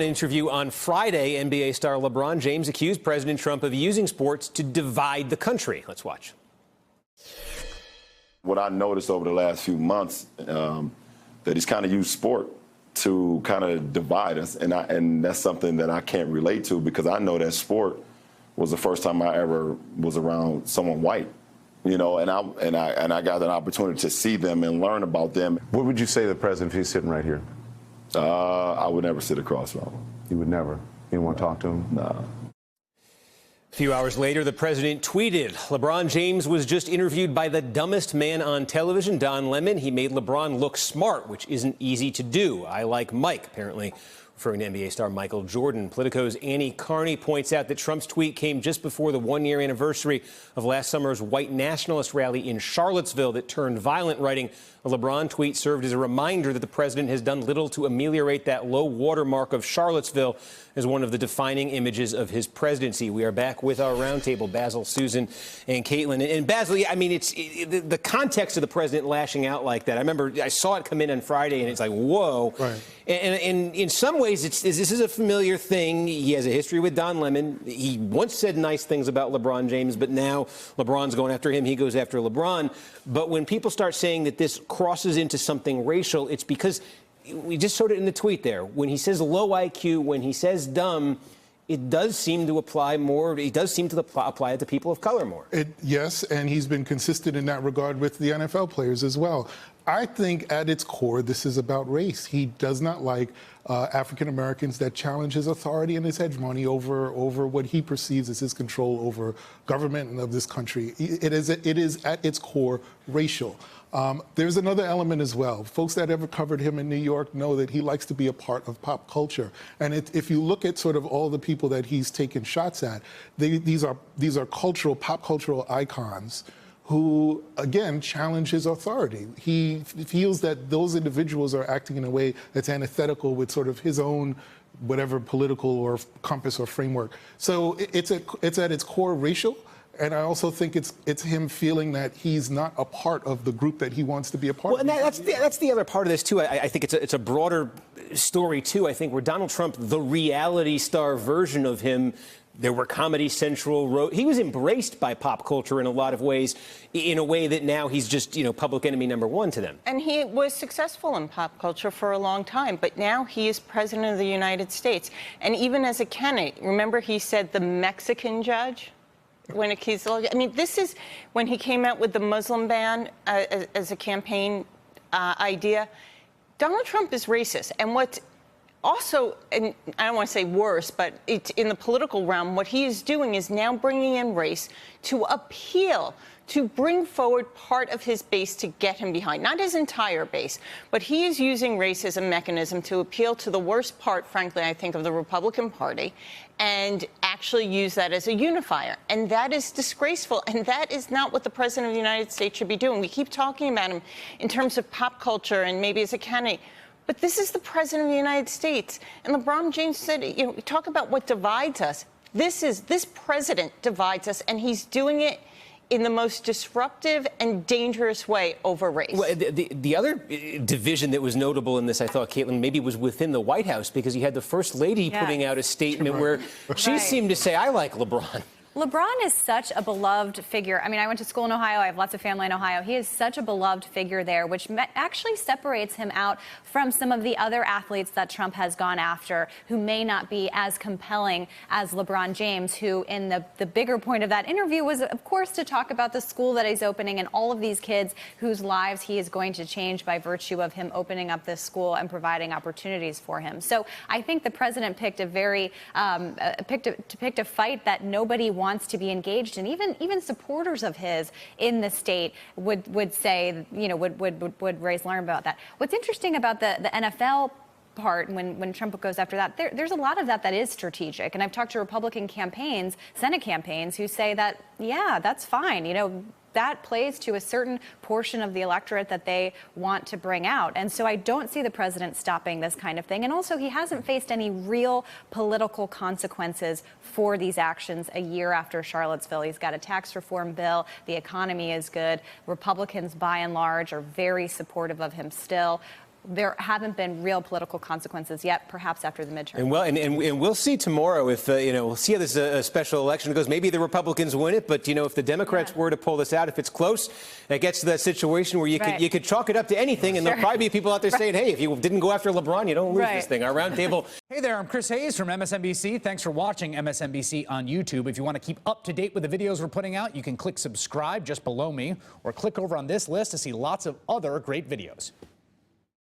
Interview on Friday, NBA star LeBron James accused President Trump of using sports to divide the country. Let's watch. What I noticed over the last few months, that he's kind of used sport to kind of divide us, and that's something that I can't relate to because I know that sport was the first time I ever was around someone white, you know, and I got an opportunity to see them and learn about them. What would you say to the president if he's sitting right here? I would never sit across from him. You would never? You didn't want to talk to him? Nah. A few hours later, the president tweeted, LeBron James was just interviewed by the dumbest man on television, Don Lemon. He made LeBron look smart, which isn't easy to do. I like Mike, apparently referring to NBA star Michael Jordan. Politico's Annie Carney points out that Trump's tweet came just before the one-year anniversary of last summer's white nationalist rally in Charlottesville that turned violent, writing, a LeBron tweet served as a reminder that the president has done little to ameliorate that low watermark of Charlottesville as one of the defining images of his presidency. We are back with our roundtable, Basil, Susan, and Caitlin. And Basil, I mean, the context of the president lashing out like that. I remember I saw it come in on Friday, and it's like, whoa. Right. And in some ways, this is a familiar thing. He has a history with Don Lemon. He once said nice things about LeBron James, but now LeBron's going after him. He goes after LeBron. But when people start saying that this crosses into something racial, it's because we just showed it in the tweet there. When he says low IQ, when he says dumb, it does seem to apply more. He does seem to apply it to people of color more. Yes, and he's been consistent in that regard with the NFL players as well. I think at its core, this is about race. He does not like African Americans that challenge his authority and his hegemony over what he perceives as his control over government and of this country. It is at its core racial. There's another element as well. Folks that ever covered him in New York know that he likes to be a part of pop culture. And if you look at sort of all the people that he's taken shots at, these are pop cultural icons who, again, challenge his authority. He feels that those individuals are acting in a way that's antithetical with sort of his own whatever political or compass or framework. So it's at its core racial. And I also think it's him feeling that he's not a part of the group that he wants to be a part of. Well, and that's the other part of this, too. I think it's a broader story, too. I think where Donald Trump, the reality star version of him, there were Comedy Central. He was embraced by pop culture in a lot of ways, in a way that now he's just, public enemy number one to them. And he was successful in pop culture for a long time, but now he is president of the United States. And even as a candidate, remember he said the Mexican judge? This is when he came out with the Muslim ban as a campaign idea. Donald Trump is racist. And what's also, and I don't want to say worse, but it's in the political realm, what he is doing is now bringing in race to appeal, to bring forward part of his base to get him behind. Not his entire base, but he is using race as a mechanism to appeal to the worst part, frankly, I think, of the Republican Party, and actually use that as a unifier. And that is disgraceful, and that is not what the President of the United States should be doing. We keep talking about him in terms of pop culture and maybe as a candidate, but this is the President of the United States. And LeBron James said, we talk about what divides us. This president divides us, and he's doing it in the most disruptive and dangerous way over race. Well, the other division that was notable in this, I thought, Caitlin, maybe was within the White House, because you had the First Lady putting out a statement where she seemed to say, I like LeBron. LeBron is such a beloved figure. I mean, I went to school in Ohio. I have lots of family in Ohio. He is such a beloved figure there, which actually separates him out from some of the other athletes that Trump has gone after who may not be as compelling as LeBron James, who in the bigger point of that interview was, of course, to talk about the school that he's opening and all of these kids whose lives he is going to change by virtue of him opening up this school and providing opportunities for him. So I think the president picked a fight that nobody wants to be engaged in. Even supporters of his in the state would say, would raise alarm about that. What's interesting about the NFL part, when Trump goes after that, there's a lot of that is strategic. And I've talked to Republican campaigns, Senate campaigns, who say that, yeah, that's fine. That plays to a certain portion of the electorate that they want to bring out. And so I don't see the president stopping this kind of thing. And also, he hasn't faced any real political consequences for these actions a year after Charlottesville. He's got a tax reform bill. The economy is good. Republicans, by and large, are very supportive of him still. there haven't been real political consequences yet, perhaps after the midterm. And we'll see tomorrow if, we'll see how this special election goes. Maybe the Republicans win it, but, if the Democrats were to pull this out, if it's close, it gets to that situation where you could chalk it up to anything, and there'll probably be people out there saying, hey, if you didn't go after LeBron, you don't lose this thing. Our roundtable. Hey there, I'm Chris Hayes from MSNBC. Thanks for watching MSNBC on YouTube. If you want to keep up to date with the videos we're putting out, you can click subscribe just below me, or click over on this list to see lots of other great videos.